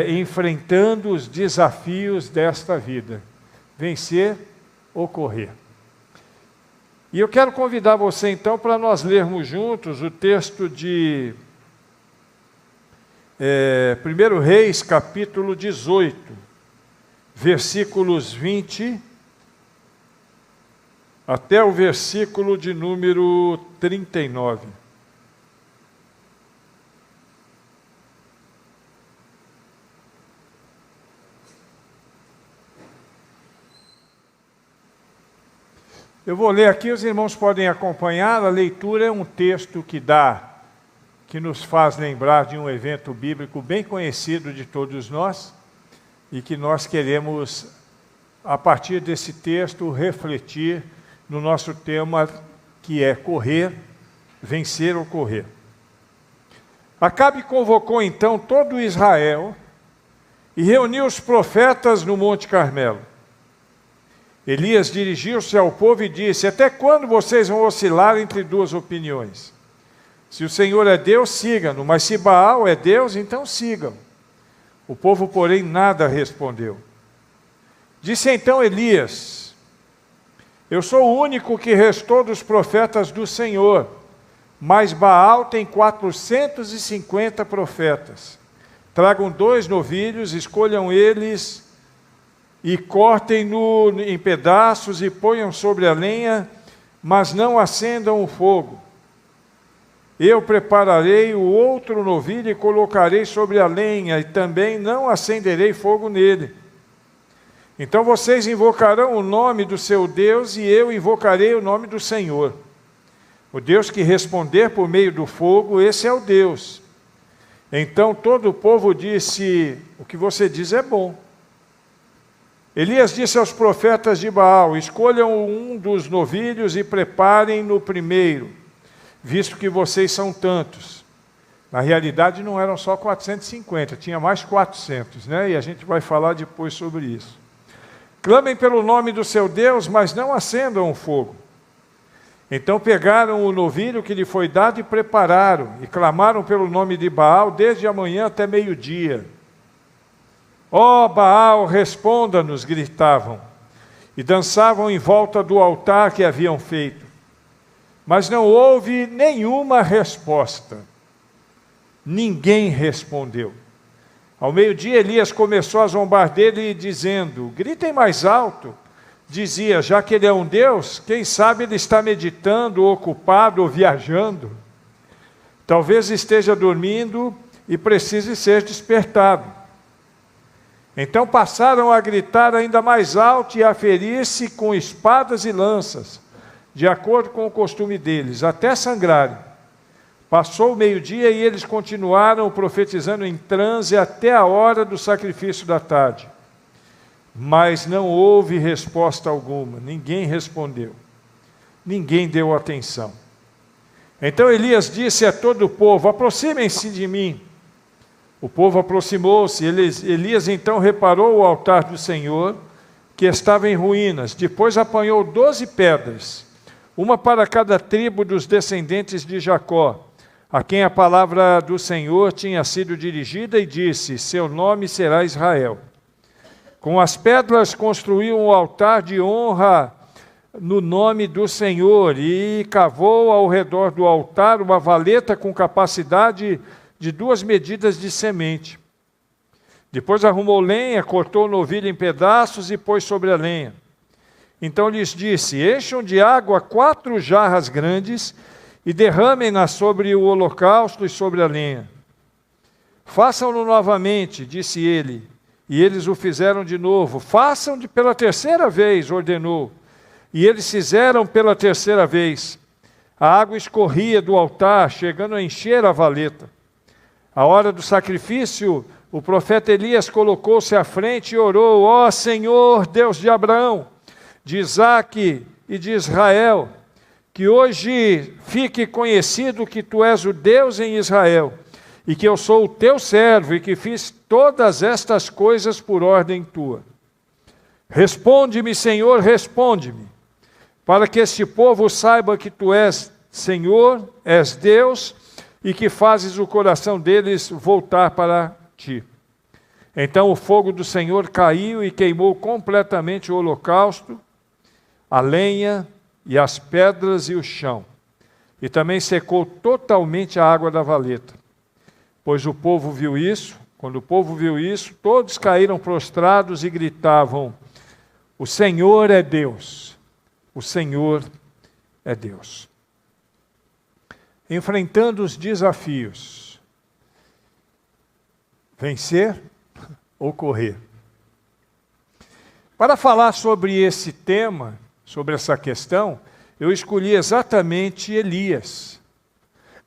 enfrentando os desafios desta vida. Vencer ou correr. E eu quero convidar você então para nós lermos juntos o texto de 1 Reis, capítulo 18, versículos 20 até o versículo de número 39. Eu vou ler aqui, os irmãos podem acompanhar. A leitura é um texto que nos faz lembrar de um evento bíblico bem conhecido de todos nós e que nós queremos, a partir desse texto, refletir no nosso tema, que é correr, vencer ou correr. Acabe convocou então todo Israel e reuniu os profetas no Monte Carmelo. Elias dirigiu-se ao povo e disse: até quando vocês vão oscilar entre duas opiniões? Se o Senhor é Deus, sigam-no, mas se Baal é Deus, então sigam. O povo, porém, nada respondeu. Disse então Elias: eu sou o único que restou dos profetas do Senhor, mas Baal tem 450 profetas. Tragam 2 novilhos, escolham eles e cortem-no em pedaços e ponham sobre a lenha, mas não acendam o fogo. Eu prepararei o outro novilho e colocarei sobre a lenha, e também não acenderei fogo nele. Então vocês invocarão o nome do seu Deus, e eu invocarei o nome do Senhor. O Deus que responder por meio do fogo, esse é o Deus. Então todo o povo disse: o que você diz é bom. Elias disse aos profetas de Baal: escolham um dos novilhos e preparem-no primeiro, visto que vocês são tantos. Na realidade não eram só 450, tinha mais 400, né? E a gente vai falar depois sobre isso. Clamem pelo nome do seu Deus, mas não acendam o fogo. Então pegaram o novilho que lhe foi dado e prepararam, e clamaram pelo nome de Baal desde a manhã até meio-dia. Ó Baal, responda-nos, gritavam, e dançavam em volta do altar que haviam feito. Mas não houve nenhuma resposta. Ninguém respondeu. Ao meio-dia, Elias começou a zombar dele, dizendo: gritem mais alto. Dizia: já que ele é um Deus, quem sabe ele está meditando, ocupado ou viajando. Talvez esteja dormindo e precise ser despertado. Então passaram a gritar ainda mais alto e a ferir-se com espadas e lanças, de acordo com o costume deles, até sangrarem. Passou o meio-dia e eles continuaram profetizando em transe até a hora do sacrifício da tarde. Mas não houve resposta alguma, ninguém respondeu, ninguém deu atenção. Então Elias disse a todo o povo: aproximem-se de mim. O povo aproximou-se. Elias então reparou o altar do Senhor, que estava em ruínas. Depois apanhou 12 pedras, uma para cada tribo dos descendentes de Jacó, a quem a palavra do Senhor tinha sido dirigida, e disse: seu nome será Israel. Com as pedras construiu um altar de honra no nome do Senhor, e cavou ao redor do altar uma valeta com capacidade de 2 medidas de semente. Depois arrumou lenha, cortou o novilho em pedaços e pôs sobre a lenha. Então lhes disse: encham de água 4 jarras grandes e derramem-na sobre o holocausto e sobre a lenha. Façam-no novamente, disse ele, e eles o fizeram de novo. Façam pela 3ª vez, ordenou, e eles fizeram pela 3ª vez. A água escorria do altar, chegando a encher a valeta. À hora do sacrifício, o profeta Elias colocou-se à frente e orou: ó Senhor, Deus de Abraão, de Isaque e de Israel, que hoje fique conhecido que tu és o Deus em Israel, e que eu sou o teu servo, e que fiz todas estas coisas por ordem tua. Responde-me, Senhor, responde-me, para que este povo saiba que tu és Senhor, és Deus, e que fazes o coração deles voltar para ti. Então o fogo do Senhor caiu e queimou completamente o holocausto, a lenha e as pedras e o chão. E também secou totalmente a água da valeta. Pois o povo viu isso. Quando o povo viu isso, todos caíram prostrados e gritavam: o Senhor é Deus, o Senhor é Deus. Enfrentando os desafios, vencer ou correr? Para falar sobre esse tema, sobre essa questão, eu escolhi exatamente Elias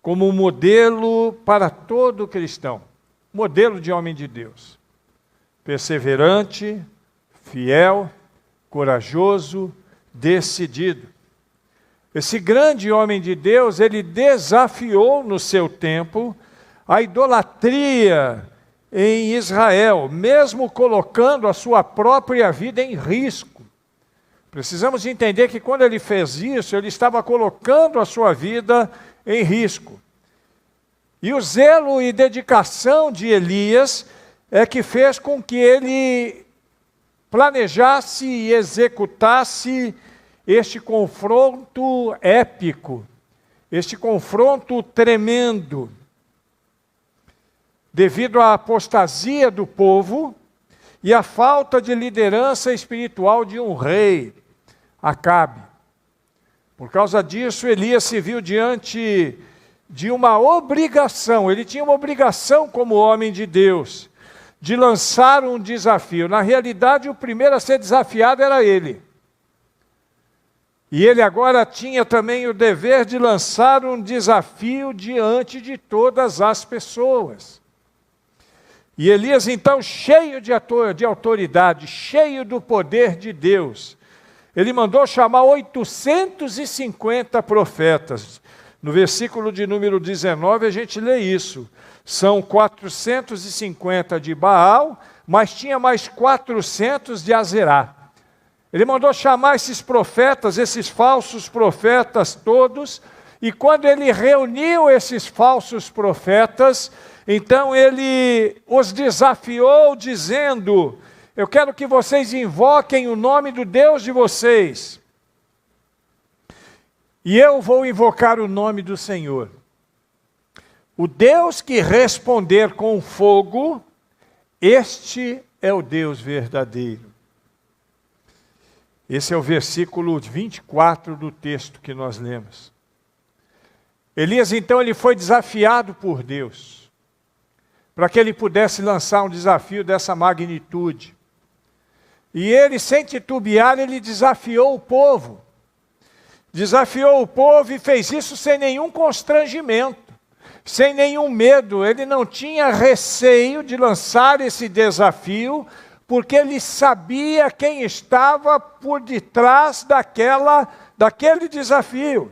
como um modelo para todo cristão, modelo de homem de Deus, perseverante, fiel, corajoso, decidido. Esse grande homem de Deus, ele desafiou no seu tempo a idolatria em Israel, mesmo colocando a sua própria vida em risco. Precisamos entender que quando ele fez isso, ele estava colocando a sua vida em risco. E o zelo e dedicação de Elias é que fez com que ele planejasse e executasse este confronto épico, este confronto tremendo, devido à apostasia do povo e à falta de liderança espiritual de um rei, Acabe. Por causa disso, Elias se viu diante de uma obrigação, ele tinha uma obrigação como homem de Deus, de lançar um desafio. Na realidade, o primeiro a ser desafiado era ele. E ele agora tinha também o dever de lançar um desafio diante de todas as pessoas. E Elias, então, cheio de autoridade, cheio do poder de Deus, ele mandou chamar 850 profetas. No versículo de número 19 a gente lê isso. São 450 de Baal, mas tinha mais 400 de Azerá. Ele mandou chamar esses profetas, esses falsos profetas todos, e quando ele reuniu esses falsos profetas, então ele os desafiou dizendo: eu quero que vocês invoquem o nome do Deus de vocês, e eu vou invocar o nome do Senhor. O Deus que responder com fogo, este é o Deus verdadeiro. Esse é o versículo 24 do texto que nós lemos. Elias, então, ele foi desafiado por Deus, para que ele pudesse lançar um desafio dessa magnitude. E ele, sem titubear, ele desafiou o povo. Desafiou o povo e fez isso sem nenhum constrangimento, sem nenhum medo. Ele não tinha receio de lançar esse desafio, porque ele sabia quem estava por detrás daquele desafio.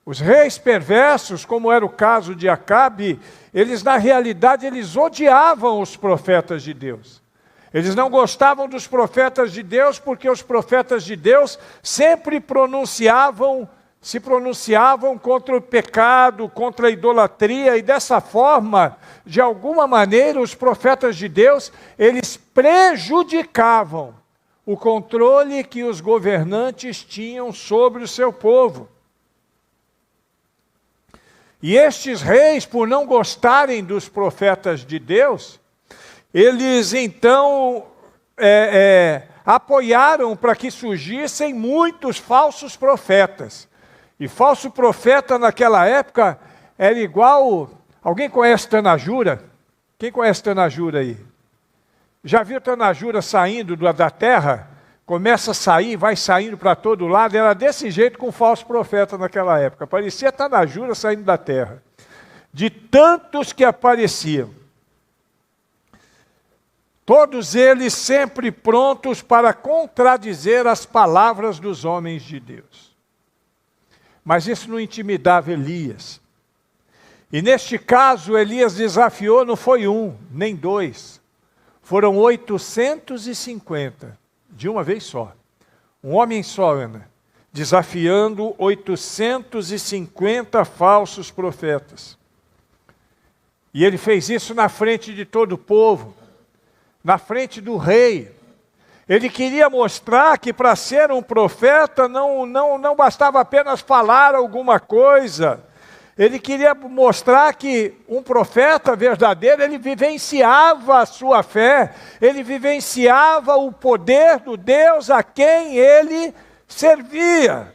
Os reis perversos, como era o caso de Acabe, eles na realidade eles odiavam os profetas de Deus. Eles não gostavam dos profetas de Deus, porque os profetas de Deus sempre se pronunciavam contra o pecado, contra a idolatria, e dessa forma, de alguma maneira, os profetas de Deus, eles prejudicavam o controle que os governantes tinham sobre o seu povo. E estes reis, por não gostarem dos profetas de Deus, eles então apoiaram para que surgissem muitos falsos profetas. E falso profeta naquela época era igual... Alguém conhece Tanajura? Quem conhece Tanajura aí? Já viu Tanajura saindo da terra? Começa a sair, vai saindo para todo lado. Era desse jeito com falso profeta naquela época. Parecia Tanajura saindo da terra. De tantos que apareciam. Todos eles sempre prontos para contradizer as palavras dos homens de Deus. Mas isso não intimidava Elias. E neste caso, Elias desafiou, não foi um, nem dois. Foram 850, de uma vez só. Um homem só, Ana, desafiando 850 falsos profetas. E ele fez isso na frente de todo o povo. na frente do rei. Ele queria mostrar que para ser um profeta não bastava apenas falar alguma coisa. Ele queria mostrar que um profeta verdadeiro, ele vivenciava a sua fé, ele vivenciava o poder do Deus a quem ele servia.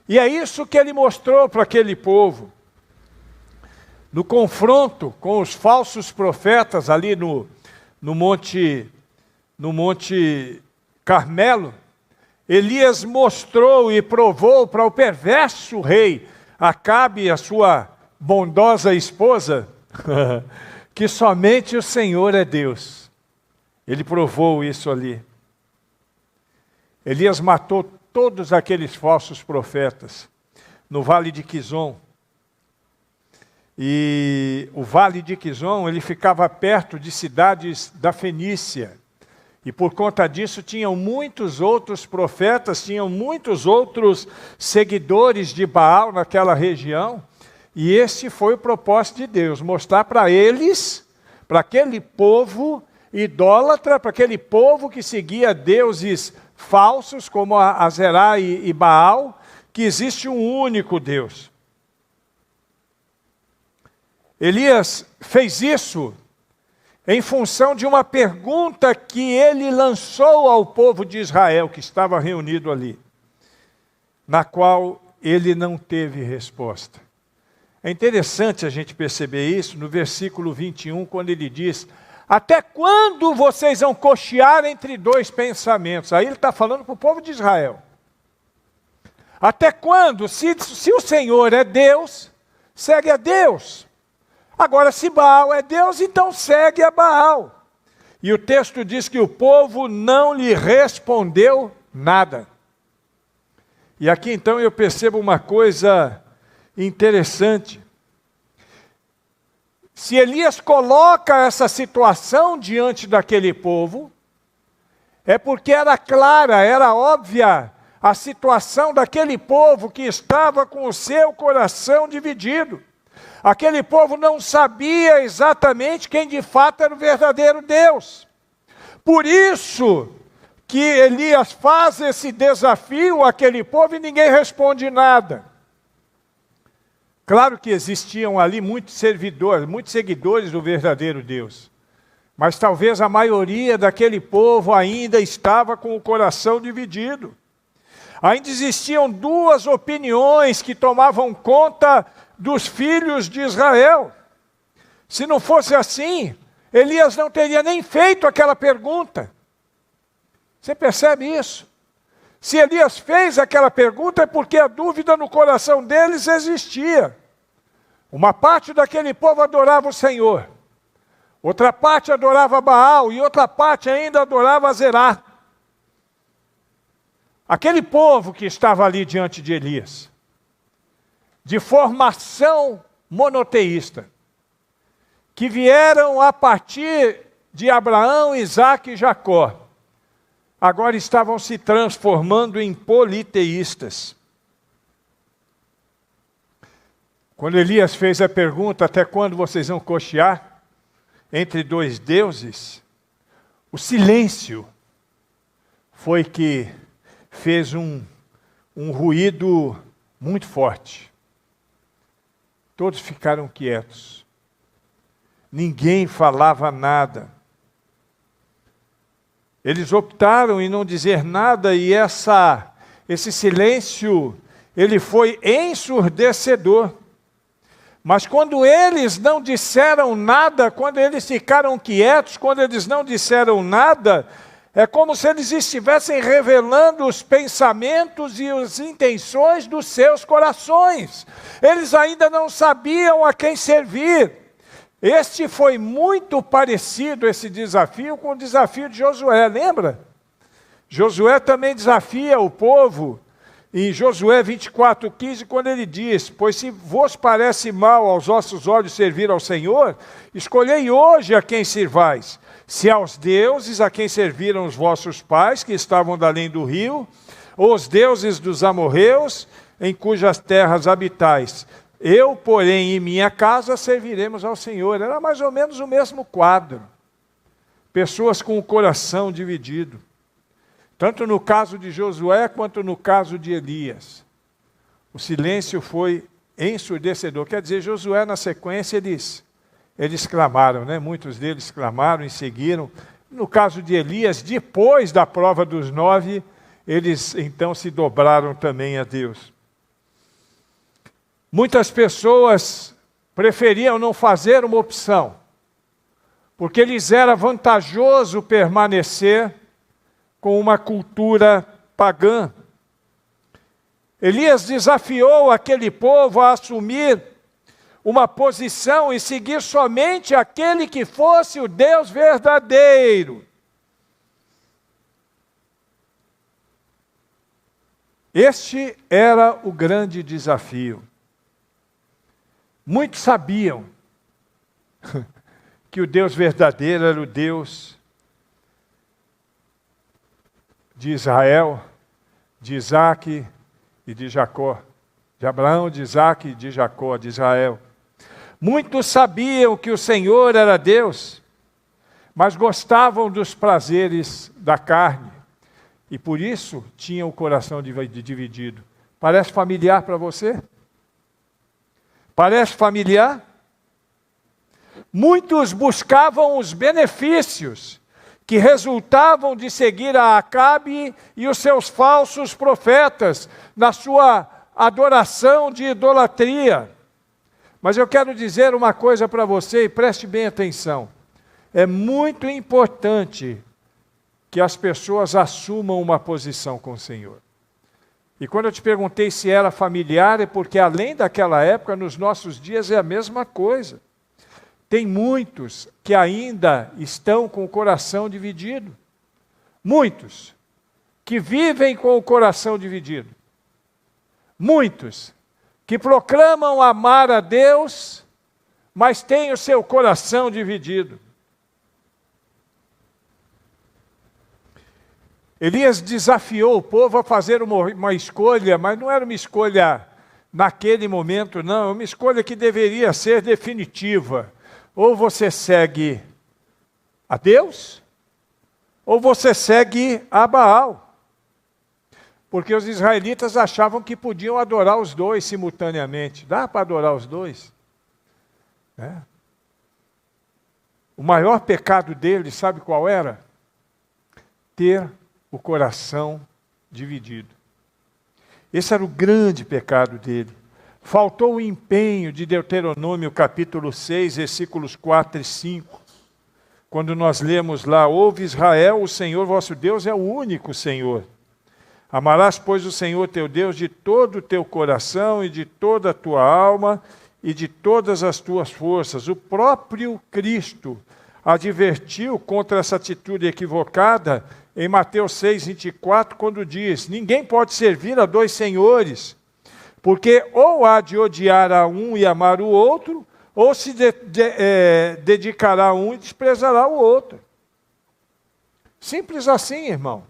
E é isso que ele mostrou para aquele povo. No confronto com os falsos profetas ali no Monte Carmelo, Elias mostrou e provou para o perverso rei Acabe e a sua bondosa esposa que somente o Senhor é Deus. Ele provou isso ali. Elias matou todos aqueles falsos profetas no Vale de Quizon. E o Vale de Quizon, ele ficava perto de cidades da Fenícia. E por conta disso tinham muitos outros profetas, tinham muitos outros seguidores de Baal naquela região. E esse foi o propósito de Deus, mostrar para eles, para aquele povo idólatra, para aquele povo que seguia deuses falsos como Azerá e Baal, que existe um único Deus. Elias fez isso em função de uma pergunta que ele lançou ao povo de Israel, que estava reunido ali, na qual ele não teve resposta. É interessante a gente perceber isso no versículo 21, quando ele diz: até quando vocês vão cochear entre dois pensamentos? Aí ele está falando para o povo de Israel. Até quando? Se o Senhor é Deus, segue a Deus. Agora, se Baal é Deus, então segue a Baal. E o texto diz que o povo não lhe respondeu nada. E aqui então eu percebo uma coisa interessante. Se Elias coloca essa situação diante daquele povo, é porque era clara, era óbvia a situação daquele povo que estava com o seu coração dividido. Aquele povo não sabia exatamente quem de fato era o verdadeiro Deus. Por isso que Elias faz esse desafio àquele povo e ninguém responde nada. Claro que existiam ali muitos seguidores do verdadeiro Deus. Mas talvez a maioria daquele povo ainda estava com o coração dividido. Ainda existiam duas opiniões que tomavam conta dos filhos de Israel. Se não fosse assim, Elias não teria nem feito aquela pergunta. Você percebe isso? Se Elias fez aquela pergunta é porque a dúvida no coração deles existia. Uma parte daquele povo adorava o Senhor. Outra parte adorava Baal e outra parte ainda adorava Azerá. Aquele povo que estava ali diante de Elias, de formação monoteísta, que vieram a partir de Abraão, Isaque e Jacó, agora estavam se transformando em politeístas. Quando Elias fez a pergunta, até quando vocês vão cochear entre dois deuses, o silêncio foi que fez um ruído muito forte. Todos ficaram quietos. Ninguém falava nada. Eles optaram em não dizer nada e esse silêncio, ele foi ensurdecedor. Mas quando eles não disseram nada, quando eles ficaram quietos, quando eles não disseram nada, é como se eles estivessem revelando os pensamentos e as intenções dos seus corações. Eles ainda não sabiam a quem servir. Este foi muito parecido, esse desafio, com o desafio de Josué, lembra? Josué também desafia o povo, em Josué 24:15, quando ele diz: pois se vos parece mal aos vossos olhos servir ao Senhor, escolhei hoje a quem sirvais. Se aos deuses a quem serviram os vossos pais, que estavam da além do rio, ou os deuses dos amorreus, em cujas terras habitais. Eu, porém, e minha casa serviremos ao Senhor. Era mais ou menos o mesmo quadro. pessoas com o coração dividido. Tanto no caso de Josué, quanto no caso de Elias. O silêncio foi ensurdecedor. Quer dizer, Josué, na sequência, eles clamaram, né? Muitos deles clamaram e seguiram. No caso de Elias, depois da prova dos 9, eles então se dobraram também a Deus. Muitas pessoas preferiam não fazer uma opção, porque lhes era vantajoso permanecer com uma cultura pagã. Elias desafiou aquele povo a assumir uma posição e seguir somente aquele que fosse o Deus verdadeiro. Este era o grande desafio. Muitos sabiam que o Deus verdadeiro era o Deus de Israel, de Isaque e de Jacó. De Abraão, de Isaque e de Jacó, de Israel. Muitos sabiam que o Senhor era Deus, mas gostavam dos prazeres da carne. E por isso tinham o coração dividido. Parece familiar para você? Parece familiar? Muitos buscavam os benefícios que resultavam de seguir a Acabe e os seus falsos profetas na sua adoração de idolatria. Mas eu quero dizer uma coisa para você e preste bem atenção. É muito importante que as pessoas assumam uma posição com o Senhor. E quando eu te perguntei se era familiar, é porque além daquela época, nos nossos dias é a mesma coisa. Tem muitos que ainda estão com o coração dividido. Muitos que vivem com o coração dividido. Muitos que proclamam amar a Deus, mas têm o seu coração dividido. Elias desafiou o povo a fazer uma escolha, mas não era uma escolha naquele momento, não. É uma escolha que deveria ser definitiva. Ou você segue a Deus, ou você segue a Baal. Porque os israelitas achavam que podiam adorar os dois simultaneamente. Dá para adorar os dois? É. O maior pecado deles, sabe qual era? Ter o coração dividido. Esse era o grande pecado dele. Faltou o empenho de Deuteronômio capítulo 6, versículos 4 e 5. Quando nós lemos lá, ouve Israel, o Senhor vosso Deus é o único Senhor. Amarás, pois, o Senhor teu Deus de todo o teu coração e de toda a tua alma e de todas as tuas forças. O próprio Cristo advertiu contra essa atitude equivocada em Mateus 6, 24, quando diz, ninguém pode servir a dois senhores, porque ou há de odiar a um e amar o outro, ou se dedicará a um e desprezará o outro. Simples assim, irmão.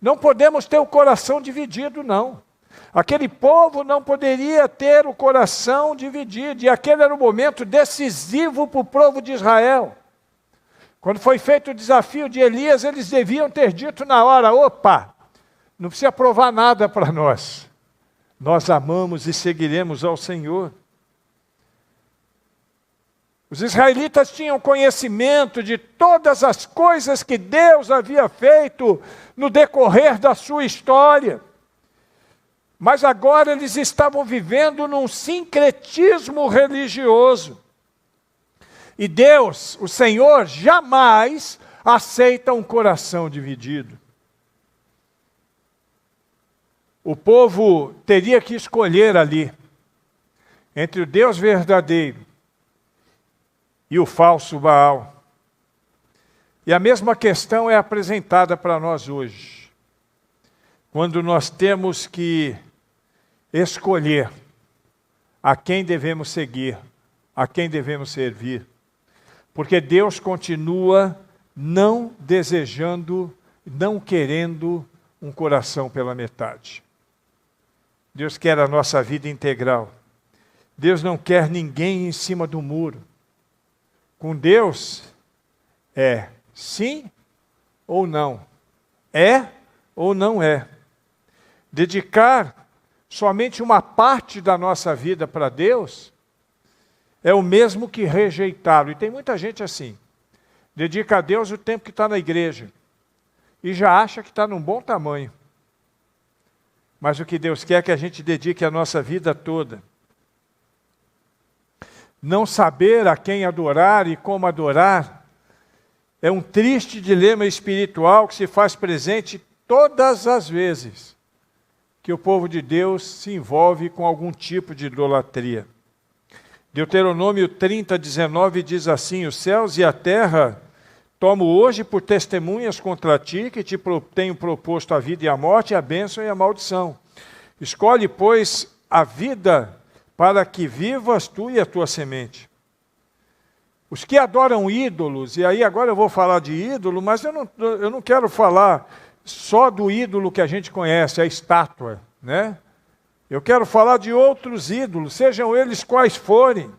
Não podemos ter o coração dividido, não. Aquele povo não poderia ter o coração dividido, e aquele era o momento decisivo para o povo de Israel. Quando foi feito o desafio de Elias, eles deviam ter dito na hora, opa, não precisa provar nada para nós. Nós amamos e seguiremos ao Senhor. Os israelitas tinham conhecimento de todas as coisas que Deus havia feito no decorrer da sua história. Mas agora eles estavam vivendo num sincretismo religioso. E Deus, o Senhor, jamais aceita um coração dividido. O povo teria que escolher ali, entre o Deus verdadeiro e o falso Baal. E a mesma questão é apresentada para nós hoje. Quando nós temos que escolher a quem devemos seguir, a quem devemos servir. Porque Deus continua não desejando, não querendo um coração pela metade. Deus quer a nossa vida integral. Deus não quer ninguém em cima do muro. Com Deus, Sim ou não? É ou não é? Dedicar somente uma parte da nossa vida para Deus é o mesmo que rejeitá-lo. E tem muita gente assim. Dedica a Deus o tempo que está na igreja e já acha que está num bom tamanho. Mas o que Deus quer é que a gente dedique a nossa vida toda. Não saber a quem adorar e como adorar é um triste dilema espiritual que se faz presente todas as vezes que o povo de Deus se envolve com algum tipo de idolatria. Deuteronômio 30, 19 diz assim: os céus e a terra tomo hoje por testemunhas contra ti, que te tenho proposto a vida e a morte, a bênção e a maldição. Escolhe, pois, a vida para que vivas tu e a tua semente. Os que adoram ídolos, e aí agora eu vou falar de ídolo, mas eu não quero falar só do ídolo que a gente conhece, a estátua, né? Eu quero falar de outros ídolos, sejam eles quais forem.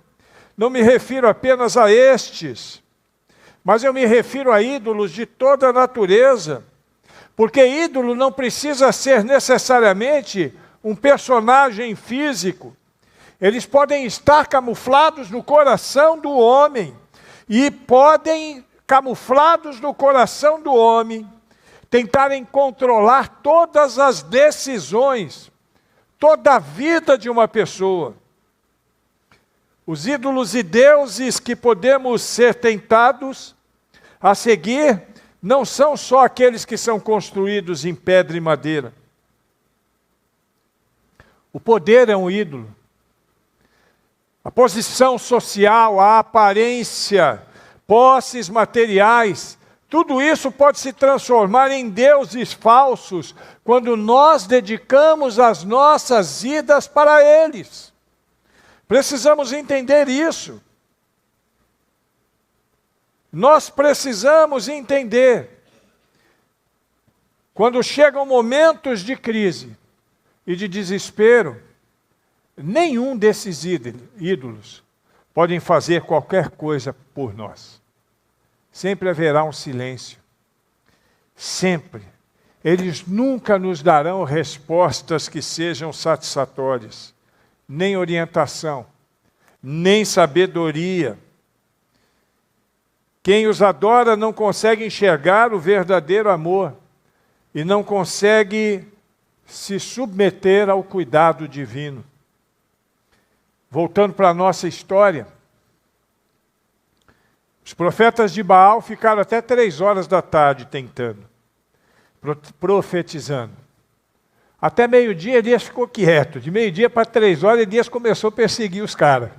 Não me refiro apenas a estes, mas eu me refiro a ídolos de toda a natureza, porque ídolo não precisa ser necessariamente um personagem físico. Eles podem estar camuflados no coração do homem, e podem, camuflados no coração do homem, tentarem controlar todas as decisões, toda a vida de uma pessoa. Os ídolos e deuses que podemos ser tentados a seguir não são só aqueles que são construídos em pedra e madeira. O poder é um ídolo. A posição social, a aparência, posses materiais, tudo isso pode se transformar em deuses falsos quando nós dedicamos as nossas vidas para eles. Precisamos entender isso. Nós precisamos entender. Quando chegam momentos de crise e de desespero, nenhum desses ídolos podem fazer qualquer coisa por nós. Sempre haverá um silêncio. Sempre. Eles nunca nos darão respostas que sejam satisfatórias, nem orientação, nem sabedoria. Quem os adora não consegue enxergar o verdadeiro amor e não consegue se submeter ao cuidado divino. Voltando para a nossa história, os profetas de Baal ficaram até 3 horas da tarde tentando, profetizando. Até meio-dia Elias ficou quieto. De meio-dia para 3 horas Elias começou a perseguir os caras.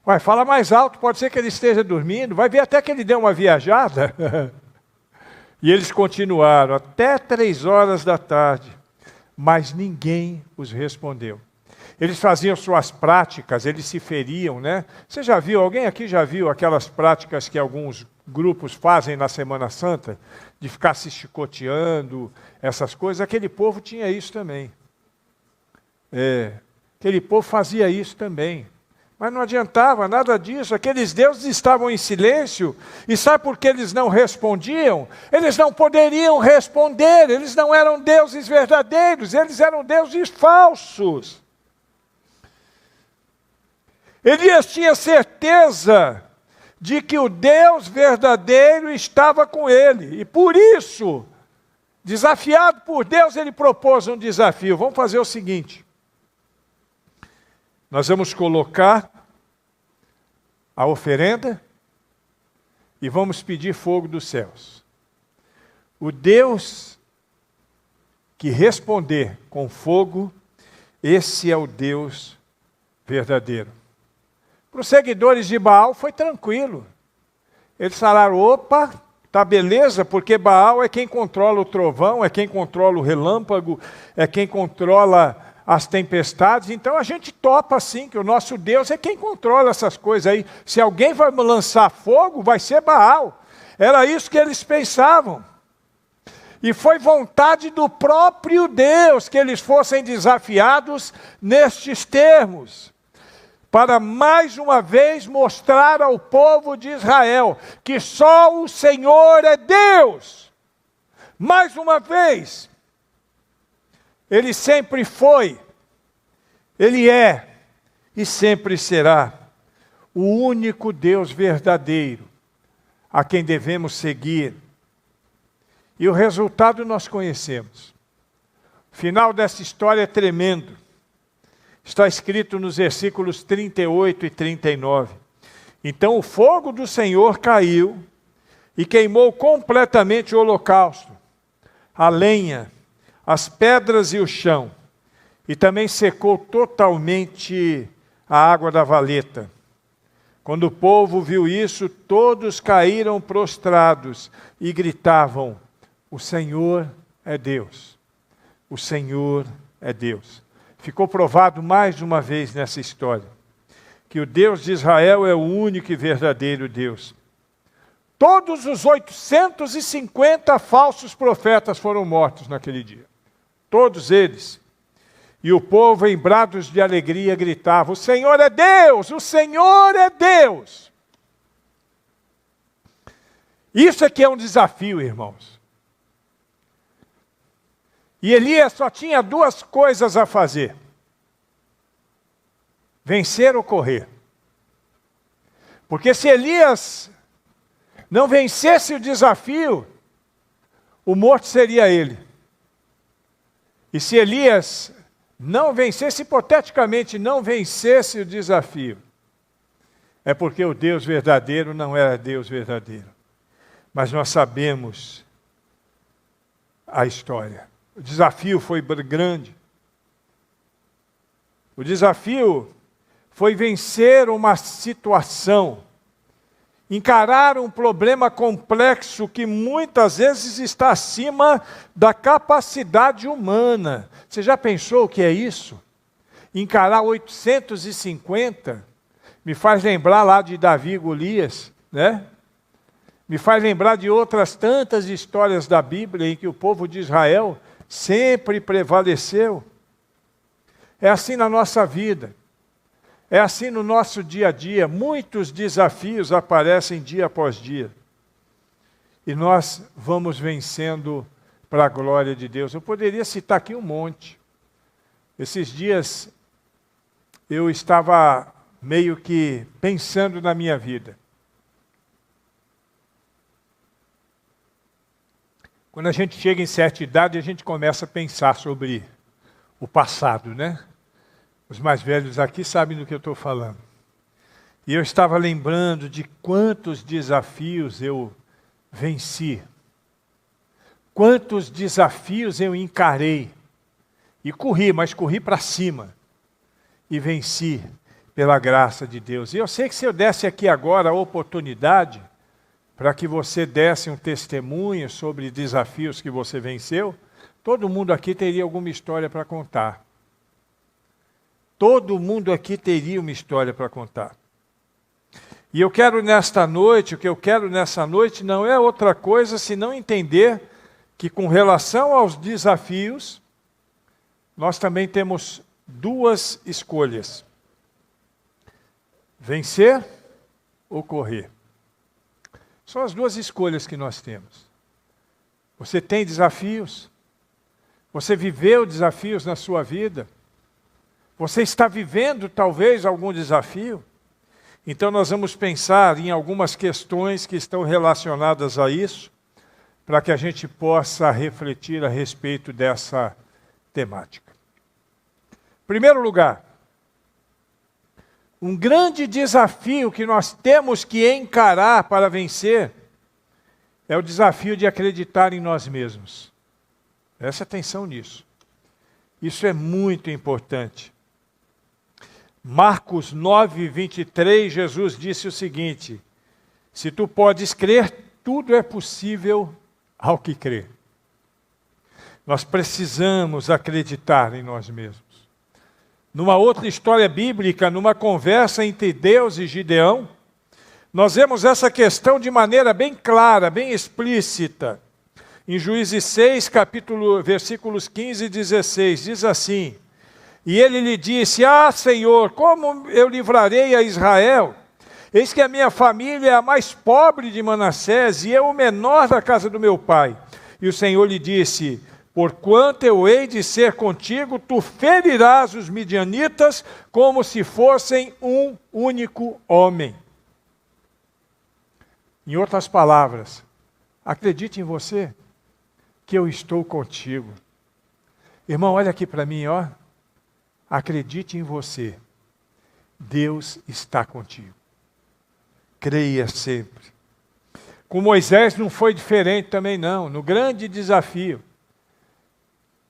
Vai, fala mais alto, pode ser que ele esteja dormindo. Vai ver até que ele deu uma viajada. E eles continuaram até 3 horas da tarde. Mas ninguém os respondeu. Eles faziam suas práticas, eles se feriam, né? Você já viu, alguém aqui já viu aquelas práticas que alguns grupos fazem na Semana Santa? De ficar se chicoteando, essas coisas. Aquele povo tinha isso também. Aquele povo fazia isso também. Mas não adiantava nada disso. Aqueles deuses estavam em silêncio. E sabe por que eles não respondiam? Eles não poderiam responder. Eles não eram deuses verdadeiros. Eles eram deuses falsos. Elias tinha certeza de que o Deus verdadeiro estava com ele. E por isso, desafiado por Deus, ele propôs um desafio. Vamos fazer o seguinte. Nós vamos colocar a oferenda e vamos pedir fogo dos céus. O Deus que responder com fogo, esse é o Deus verdadeiro. Para os seguidores de Baal foi tranquilo. Eles falaram, opa, tá beleza, porque Baal é quem controla o trovão, é quem controla o relâmpago, é quem controla as tempestades. Então a gente topa assim, que o nosso Deus é quem controla essas coisas aí. Se alguém vai lançar fogo, vai ser Baal. Era isso que eles pensavam. E foi vontade do próprio Deus que eles fossem desafiados nestes termos. para mais uma vez mostrar ao povo de Israel que só o Senhor é Deus. Mais uma vez, Ele sempre foi, Ele é e sempre será o único Deus verdadeiro a quem devemos seguir. E o resultado nós conhecemos. O final dessa história é tremendo. Está escrito nos versículos 38 e 39. Então o fogo do Senhor caiu e queimou completamente o holocausto, a lenha, as pedras e o chão, e também secou totalmente a água da valeta. Quando o povo viu isso, todos caíram prostrados e gritavam: o Senhor é Deus, o Senhor é Deus. Ficou provado mais uma vez nessa história que o Deus de Israel é o único e verdadeiro Deus. Todos os 850 falsos profetas foram mortos naquele dia. Todos eles. E o povo, em brados de alegria, gritava: o Senhor é Deus! O Senhor é Deus! Isso é que é um desafio, irmãos. E Elias só tinha duas coisas a fazer: vencer ou correr. Porque se Elias não vencesse o desafio, o morto seria ele. E se Elias não vencesse, hipoteticamente, não vencesse o desafio, é porque o Deus verdadeiro não era Deus verdadeiro. Mas nós sabemos a história. O desafio foi grande. O desafio foi vencer uma situação, encarar um problema complexo que muitas vezes está acima da capacidade humana. Você já pensou o que é isso? Encarar 850? Me faz lembrar lá de Davi e Golias, né? Me faz lembrar de outras tantas histórias da Bíblia em que o povo de Israel sempre prevaleceu. É assim na nossa vida. É assim no nosso dia a dia. Muitos desafios aparecem dia após dia. E nós vamos vencendo para a glória de Deus. Eu poderia citar aqui um monte. Esses dias eu estava meio que pensando na minha vida. Quando a gente chega em certa idade, a gente começa a pensar sobre o passado, né? Os mais velhos aqui sabem do que eu estou falando. E eu estava lembrando de quantos desafios eu venci. Quantos desafios eu encarei. E corri, mas corri para cima. E venci pela graça de Deus. E eu sei que se eu desse aqui agora a oportunidade para que você desse um testemunho sobre desafios que você venceu, todo mundo aqui teria alguma história para contar. Todo mundo aqui teria uma história para contar. E eu quero nesta noite, o que eu quero nessa noite não é outra coisa senão entender que com relação aos desafios, nós também temos duas escolhas: vencer ou correr. São as duas escolhas que nós temos. Você tem desafios? Você viveu desafios na sua vida? Você está vivendo talvez algum desafio? Então nós vamos pensar em algumas questões que estão relacionadas a isso, para que a gente possa refletir a respeito dessa temática. Em primeiro lugar, um grande desafio que nós temos que encarar para vencer é o desafio de acreditar em nós mesmos. Preste atenção nisso. Isso é muito importante. Marcos 9, 23, Jesus disse o seguinte: se tu podes crer, tudo é possível ao que crê. Nós precisamos acreditar em nós mesmos. Numa outra história bíblica, numa conversa entre Deus e Gideão, nós vemos essa questão de maneira bem clara, bem explícita. Em Juízes 6, versículos 15 e 16, diz assim: E ele lhe disse: Ah, Senhor, como eu livrarei a Israel? Eis que a minha família é a mais pobre de Manassés, e eu o menor da casa do meu pai. E o Senhor lhe disse: Porquanto eu hei de ser contigo, tu ferirás os midianitas como se fossem um único homem. Em outras palavras, acredite em você, que eu estou contigo. Irmão, olha aqui para mim, ó. Acredite em você, Deus está contigo. Creia sempre. Com Moisés não foi diferente também não. No grande desafio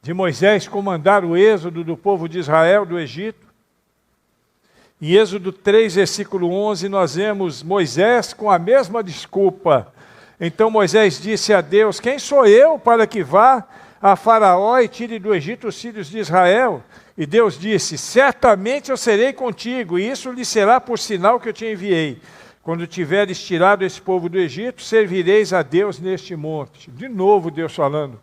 de Moisés comandar o êxodo do povo de Israel do Egito, em Êxodo 3, versículo 11, nós vemos Moisés com a mesma desculpa. Então Moisés disse a Deus: Quem sou eu para que vá a Faraó e tire do Egito os filhos de Israel? E Deus disse: Certamente eu serei contigo, e isso lhe será por sinal que eu te enviei. Quando tiveres tirado esse povo do Egito, servireis a Deus neste monte. De novo Deus falando: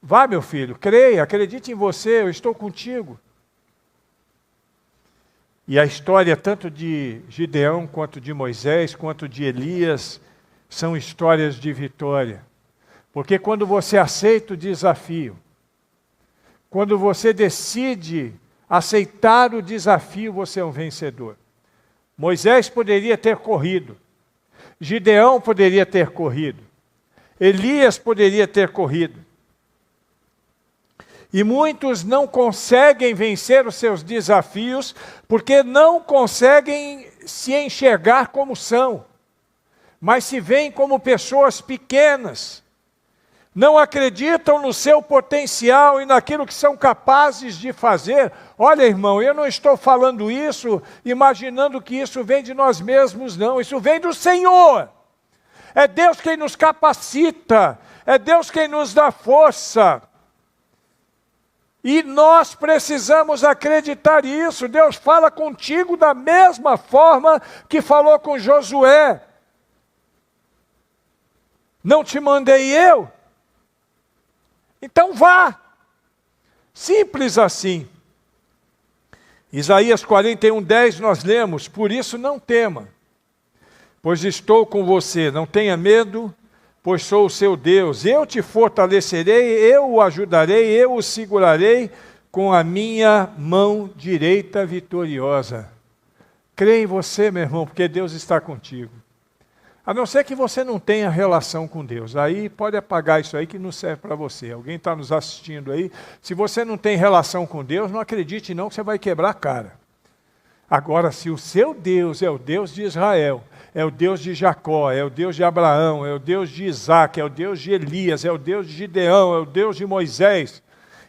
Vá, meu filho, creia, acredite em você, eu estou contigo. E a história tanto de Gideão, quanto de Moisés, quanto de Elias, são histórias de vitória. Porque quando você aceita o desafio, quando você decide aceitar o desafio, você é um vencedor. Moisés poderia ter corrido, Gideão poderia ter corrido, Elias poderia ter corrido. E muitos não conseguem vencer os seus desafios porque não conseguem se enxergar como são, mas se veem como pessoas pequenas. Não acreditam no seu potencial e naquilo que são capazes de fazer. Olha, irmão, eu não estou falando isso imaginando que isso vem de nós mesmos, não. Isso vem do Senhor. É Deus quem nos capacita, é Deus quem nos dá força. E nós precisamos acreditar nisso. Deus fala contigo da mesma forma que falou com Josué. Não te mandei eu? Então vá. Simples assim. Isaías 41:10 nós lemos: Por isso não tema, pois estou com você. Não tenha medo, pois sou o seu Deus. Eu te fortalecerei, eu o ajudarei, eu o segurarei com a minha mão direita vitoriosa. Crê em você, meu irmão, porque Deus está contigo. A não ser que você não tenha relação com Deus. Aí pode apagar isso aí que não serve para você. Alguém está nos assistindo aí. Se você não tem relação com Deus, não acredite não que você vai quebrar a cara. Agora, se o seu Deus é o Deus de Israel, é o Deus de Jacó, é o Deus de Abraão, é o Deus de Isaac, é o Deus de Elias, é o Deus de Gideão, é o Deus de Moisés,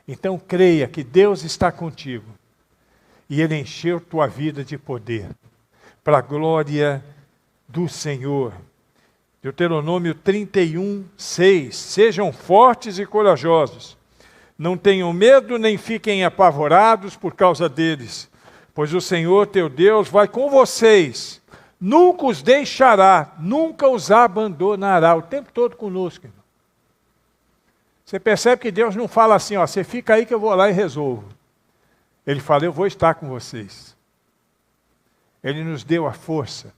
então creia que Deus está contigo. E Ele encheu tua vida de poder, para a glória do Senhor. Deuteronômio 31:6. Sejam fortes e corajosos. Não tenham medo nem fiquem apavorados por causa deles, pois o Senhor teu Deus vai com vocês. Nunca os deixará, nunca os abandonará. O tempo todo conosco, irmão. Você percebe que Deus não fala assim, ó, você fica aí que eu vou lá e resolvo. Ele fala, eu vou estar com vocês. Ele nos deu a força.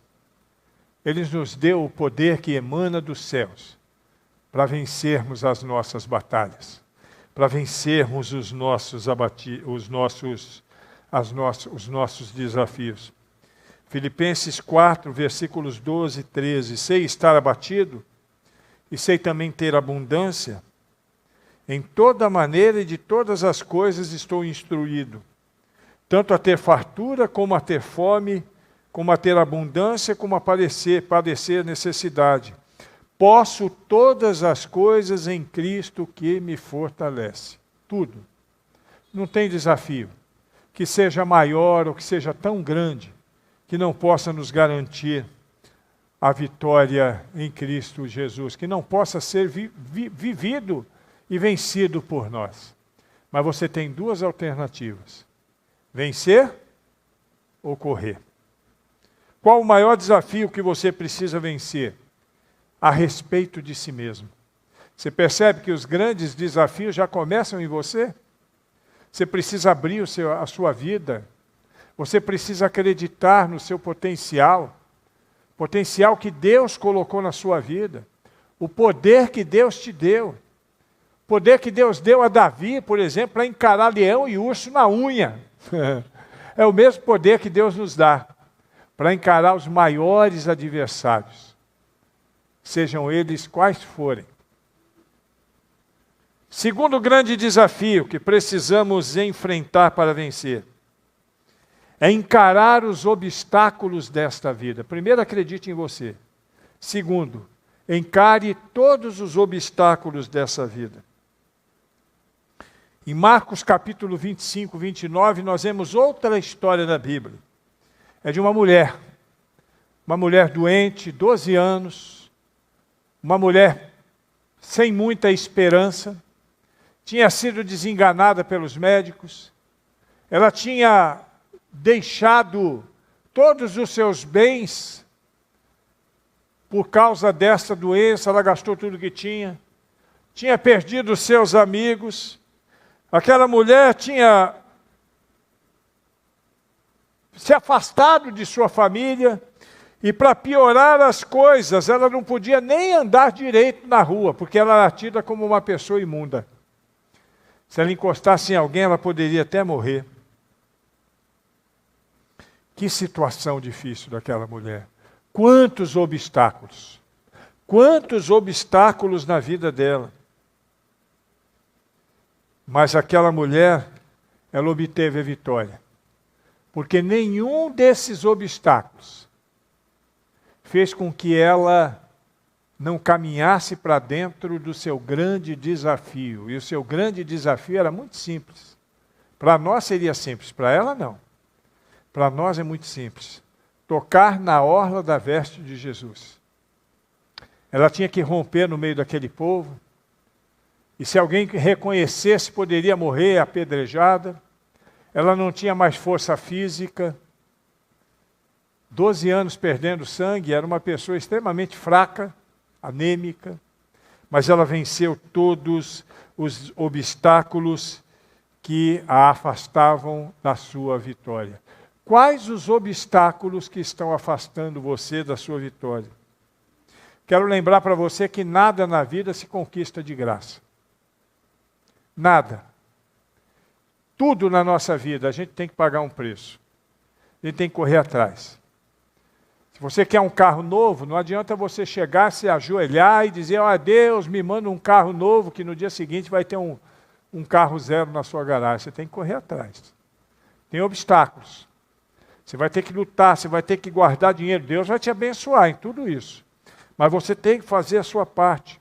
Ele nos deu o poder que emana dos céus para vencermos as nossas batalhas, para vencermos os nossos desafios. Filipenses 4, versículos 12 e 13. Sei estar abatido e sei também ter abundância. Em toda maneira e de todas as coisas estou instruído, tanto a ter fartura como a ter fome, como a ter abundância, como a padecer necessidade. Posso todas as coisas em Cristo que me fortalece. Tudo. Não tem desafio que seja maior ou que seja tão grande que não possa nos garantir a vitória em Cristo Jesus, que não possa ser vivido e vencido por nós. Mas você tem duas alternativas: vencer ou correr. Qual o maior desafio que você precisa vencer? A respeito de si mesmo. Você percebe que os grandes desafios já começam em você? Você precisa abrir a sua vida. Você precisa acreditar no seu potencial. Potencial que Deus colocou na sua vida. O poder que Deus te deu. O poder que Deus deu a Davi, por exemplo, para encarar leão e urso na unha. É o mesmo poder que Deus nos dá para encarar os maiores adversários, sejam eles quais forem. Segundo grande desafio que precisamos enfrentar para vencer é encarar os obstáculos desta vida. Primeiro, acredite em você. Segundo, encare todos os obstáculos dessa vida. Em Marcos capítulo 25, 29, nós vemos outra história da Bíblia. É de uma mulher doente, 12 anos, uma mulher sem muita esperança, tinha sido desenganada pelos médicos, ela tinha deixado todos os seus bens por causa dessa doença, ela gastou tudo que tinha perdido os seus amigos. Aquela mulher tinha se afastado de sua família e, para piorar as coisas, ela não podia nem andar direito na rua, porque ela era tida como uma pessoa imunda. Se ela encostasse em alguém, ela poderia até morrer. Que situação difícil daquela mulher. Quantos obstáculos na vida dela. Mas aquela mulher, ela obteve a vitória. Porque nenhum desses obstáculos fez com que ela não caminhasse para dentro do seu grande desafio. E o seu grande desafio era muito simples. Para nós seria simples, para ela não. Para nós é muito simples. Tocar na orla da veste de Jesus. Ela tinha que romper no meio daquele povo. E se alguém reconhecesse, poderia morrer apedrejada. Ela não tinha mais força física. 12 anos perdendo sangue, era uma pessoa extremamente fraca, anêmica. Mas ela venceu todos os obstáculos que a afastavam da sua vitória. Quais os obstáculos que estão afastando você da sua vitória? Quero lembrar para você que nada na vida se conquista de graça. Nada. Tudo na nossa vida, a gente tem que pagar um preço. A gente tem que correr atrás. Se você quer um carro novo, não adianta você chegar, se ajoelhar e dizer, ó Deus, me manda um carro novo, que no dia seguinte vai ter um carro zero na sua garagem. Você tem que correr atrás. Tem obstáculos. Você vai ter que lutar, você vai ter que guardar dinheiro. Deus vai te abençoar em tudo isso. Mas você tem que fazer a sua parte.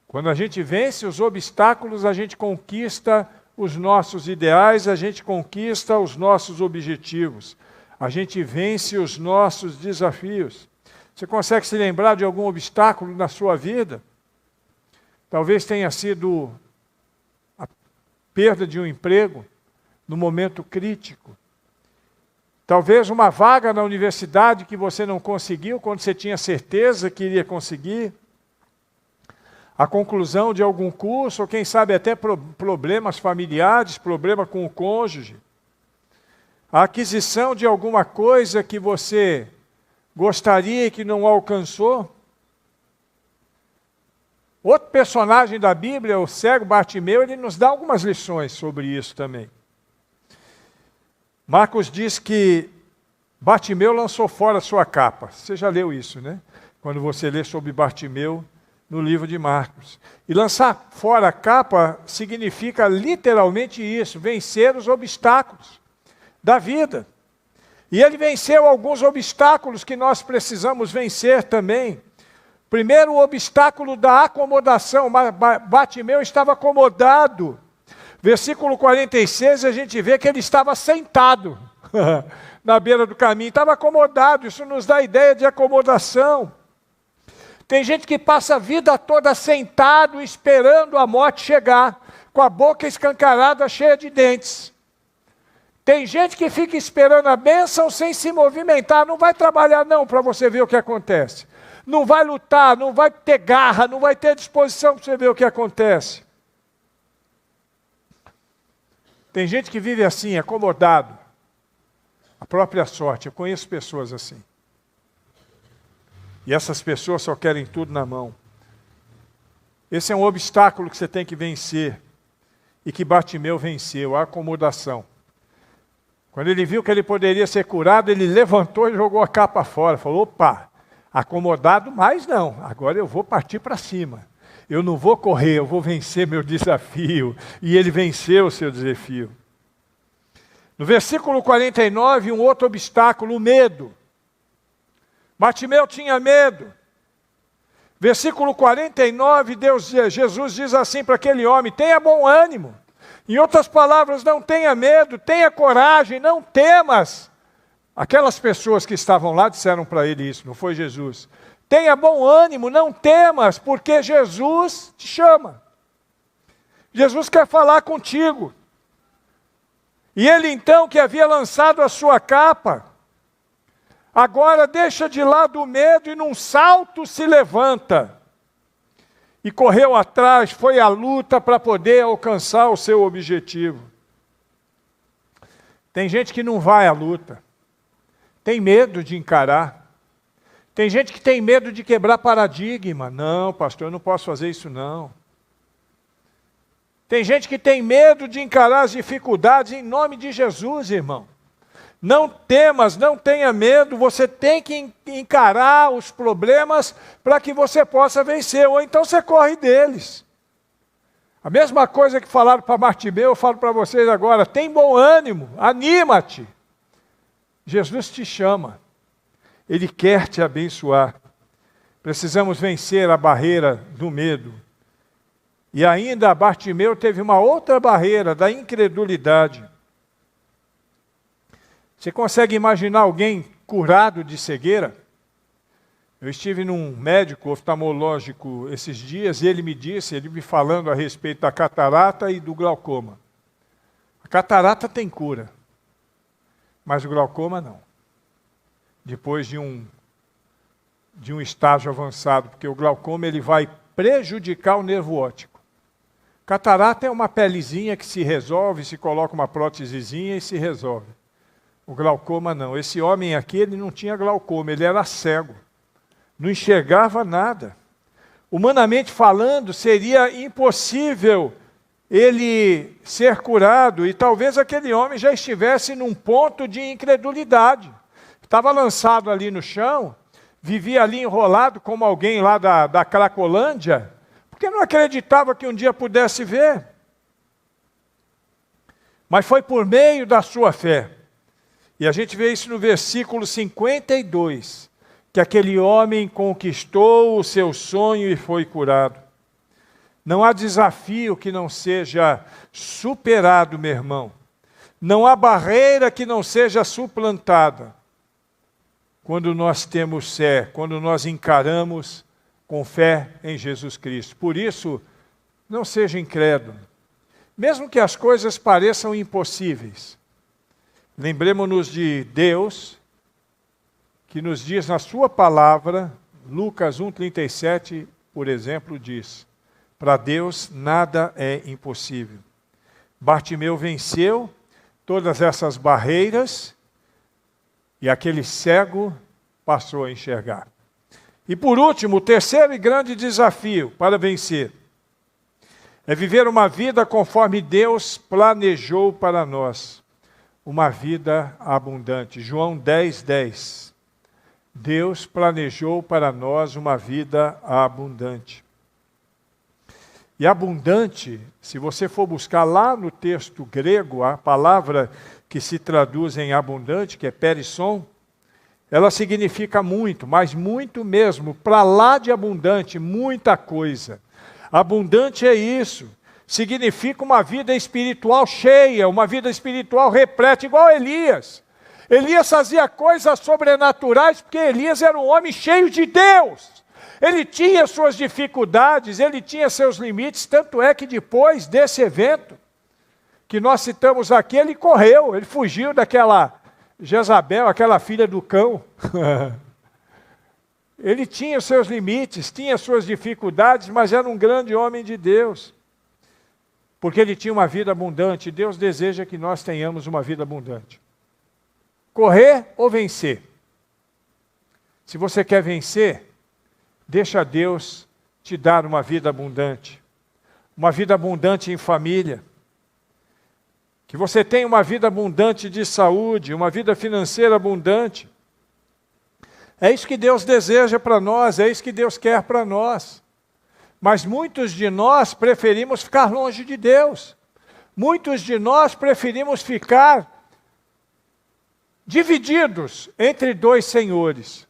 Quando a gente vence os obstáculos, a gente conquista os nossos ideais, a gente conquista os nossos objetivos. A gente vence os nossos desafios. Você consegue se lembrar de algum obstáculo na sua vida? Talvez tenha sido a perda de um emprego no momento crítico. Talvez uma vaga na universidade que você não conseguiu quando você tinha certeza que iria conseguir. A conclusão de algum curso, ou quem sabe até problemas familiares, problema com o cônjuge. A aquisição de alguma coisa que você gostaria e que não alcançou. Outro personagem da Bíblia, o cego Bartimeu, ele nos dá algumas lições sobre isso também. Marcos diz que Bartimeu lançou fora a sua capa. Você já leu isso, né? Quando você lê sobre Bartimeu no livro de Marcos. E lançar fora a capa significa literalmente isso, vencer os obstáculos da vida. E ele venceu alguns obstáculos que nós precisamos vencer também. Primeiro, o obstáculo da acomodação. Bartimeu estava acomodado. Versículo 46, a gente vê que ele estava sentado na beira do caminho. Estava acomodado, isso nos dá a ideia de acomodação. Tem gente que passa a vida toda sentado, esperando a morte chegar, com a boca escancarada, cheia de dentes. Tem gente que fica esperando a bênção sem se movimentar, não vai trabalhar não, para você ver o que acontece. Não vai lutar, não vai ter garra, não vai ter disposição para você ver o que acontece. Tem gente que vive assim, acomodado. A própria sorte. Eu conheço pessoas assim. E essas pessoas só querem tudo na mão. Esse é um obstáculo que você tem que vencer. E que Bartimeu venceu, a acomodação. Quando ele viu que ele poderia ser curado, ele levantou e jogou a capa fora. Falou, opa, acomodado mais não. Agora eu vou partir para cima. Eu não vou correr, eu vou vencer meu desafio. E ele venceu o seu desafio. No versículo 49, um outro obstáculo, o medo. Bartimeu tinha medo. Versículo 49, Jesus diz assim para aquele homem, tenha bom ânimo. Em outras palavras, não tenha medo, tenha coragem, não temas. Aquelas pessoas que estavam lá disseram para ele isso, não foi Jesus. Tenha bom ânimo, não temas, porque Jesus te chama. Jesus quer falar contigo. E ele então, que havia lançado a sua capa, agora deixa de lado o medo e num salto se levanta. E correu atrás, foi à luta para poder alcançar o seu objetivo. Tem gente que não vai à luta. Tem medo de encarar. Tem gente que tem medo de quebrar paradigma. Não, pastor, eu não posso fazer isso não. Tem gente que tem medo de encarar as dificuldades em nome de Jesus, irmão. Não temas, não tenha medo, você tem que encarar os problemas para que você possa vencer, ou então você corre deles. A mesma coisa que falaram para Bartimeu, eu falo para vocês agora, tem bom ânimo, anima-te. Jesus te chama, Ele quer te abençoar. Precisamos vencer a barreira do medo. E ainda Bartimeu teve uma outra barreira, da incredulidade. Você consegue imaginar alguém curado de cegueira? Eu estive num médico oftalmológico esses dias e ele me falando a respeito da catarata e do glaucoma. A catarata tem cura, mas o glaucoma não. Depois de um estágio avançado, porque o glaucoma ele vai prejudicar o nervo óptico. Catarata é uma pelezinha que se resolve, se coloca uma prótesezinha e se resolve. O glaucoma não. Esse homem aqui, ele não tinha glaucoma, ele era cego. Não enxergava nada. Humanamente falando, seria impossível ele ser curado, e talvez aquele homem já estivesse num ponto de incredulidade. Estava lançado ali no chão, vivia ali enrolado como alguém lá da Cracolândia, porque não acreditava que um dia pudesse ver. Mas foi por meio da sua fé. E a gente vê isso no versículo 52, que aquele homem conquistou o seu sonho e foi curado. Não há desafio que não seja superado, meu irmão. Não há barreira que não seja suplantada. Quando nós temos fé, quando nós encaramos com fé em Jesus Cristo. Por isso, não seja incrédulo. Mesmo que as coisas pareçam impossíveis, lembremos-nos de Deus, que nos diz na sua palavra, Lucas 1,37, por exemplo, diz, para Deus nada é impossível. Bartimeu venceu todas essas barreiras e aquele cego passou a enxergar. E por último, o terceiro e grande desafio para vencer é viver uma vida conforme Deus planejou para nós. Uma vida abundante. João 10:10. Deus planejou para nós uma vida abundante. E abundante, se você for buscar lá no texto grego, a palavra que se traduz em abundante, que é perisson, ela significa muito, mas muito mesmo, para lá de abundante, muita coisa. Abundante é isso. Significa uma vida espiritual cheia, uma vida espiritual repleta, igual Elias. Elias fazia coisas sobrenaturais porque Elias era um homem cheio de Deus. Ele tinha suas dificuldades, ele tinha seus limites, tanto é que depois desse evento que nós citamos aqui, ele correu, ele fugiu daquela Jezabel, aquela filha do cão. Ele tinha seus limites, tinha suas dificuldades, mas era um grande homem de Deus. porque ele tinha uma vida abundante. Deus deseja que nós tenhamos uma vida abundante. Correr ou vencer? Se você quer vencer, deixa Deus te dar uma vida abundante. Uma vida abundante em família. Que você tenha uma vida abundante de saúde, uma vida financeira abundante. É isso que Deus deseja para nós, é isso que Deus quer para nós. Mas muitos de nós preferimos ficar longe de Deus. Muitos de nós preferimos ficar divididos entre dois senhores,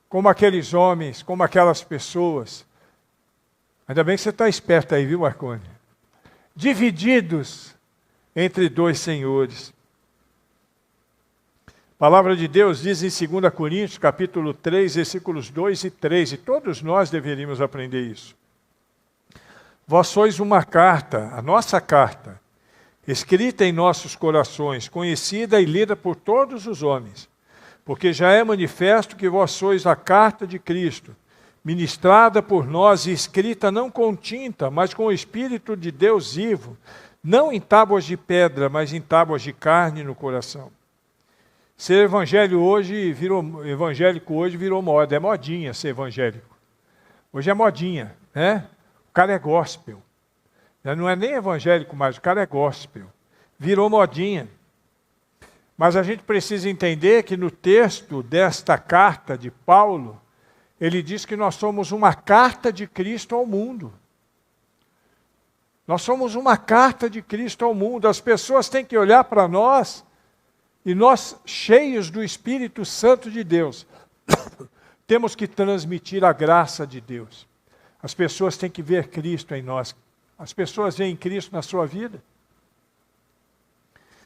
como aqueles homens, como aquelas pessoas. Ainda bem que você está esperto aí, viu, Marconi? Divididos entre dois senhores. A palavra de Deus diz em 2 Coríntios, capítulo 3, versículos 2 e 3, e todos nós deveríamos aprender isso. Vós sois uma carta, a nossa carta, escrita em nossos corações, conhecida e lida por todos os homens, porque já é manifesto que vós sois a carta de Cristo, ministrada por nós e escrita não com tinta, mas com o Espírito de Deus vivo, não em tábuas de pedra, mas em tábuas de carne no coração. Ser evangélico hoje virou moda, é modinha ser evangélico. Hoje é modinha, né? O cara é gospel. Não é nem evangélico mais, o cara é gospel. Virou modinha. Mas a gente precisa entender que no texto desta carta de Paulo, ele diz que nós somos uma carta de Cristo ao mundo. Nós somos uma carta de Cristo ao mundo. As pessoas têm que olhar para nós e nós, cheios do Espírito Santo de Deus, temos que transmitir a graça de Deus. As pessoas têm que ver Cristo em nós. As pessoas veem Cristo na sua vida?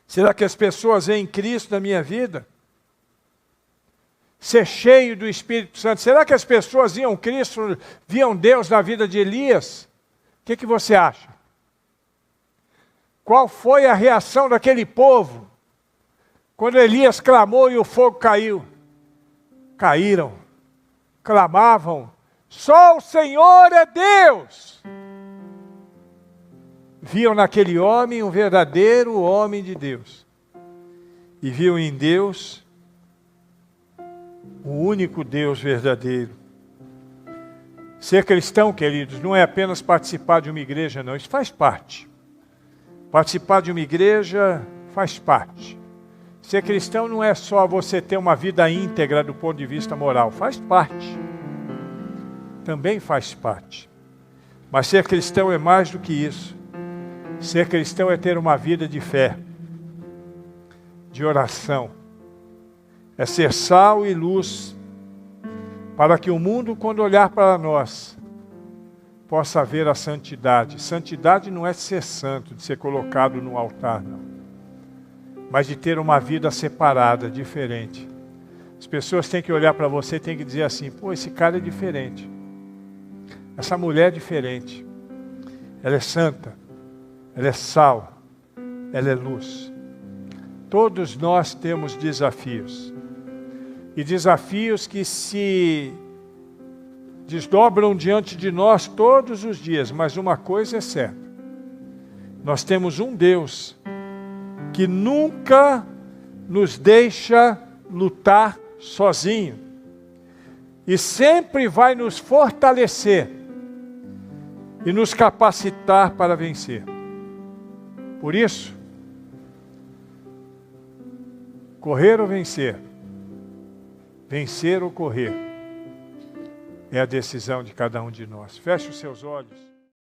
Será que as pessoas veem Cristo na minha vida? Ser cheio do Espírito Santo. Será que as pessoas viam Cristo, viam Deus na vida de Elias? O que você acha? Qual foi a reação daquele povo quando Elias clamou e o fogo caiu? Caíram, clamavam, só o Senhor é Deus. Viam naquele homem um verdadeiro homem de Deus. E viam em Deus o único Deus verdadeiro. Ser cristão, queridos, não é apenas participar de uma igreja, não. Isso faz parte. Participar de uma igreja faz parte. Ser cristão não é só você ter uma vida íntegra do ponto de vista moral. Faz parte. Também faz parte. Mas ser cristão é mais do que isso. Ser cristão é ter uma vida de fé, de oração. É ser sal e luz, para que o mundo, quando olhar para nós, possa ver a santidade. Santidade não é ser santo, de ser colocado no altar, não. Mas de ter uma vida separada, diferente. As pessoas têm que olhar para você e têm que dizer assim, pô, esse cara é diferente. Essa mulher é diferente. Ela é santa. Ela é sal. Ela é luz. Todos nós temos desafios. E desafios que se desdobram diante de nós todos os dias. Mas uma coisa é certa. Nós temos um Deus que nunca nos deixa lutar sozinho. E sempre vai nos fortalecer e nos capacitar para vencer. Por isso, correr ou vencer? Vencer ou correr? É a decisão de cada um de nós. Feche os seus olhos.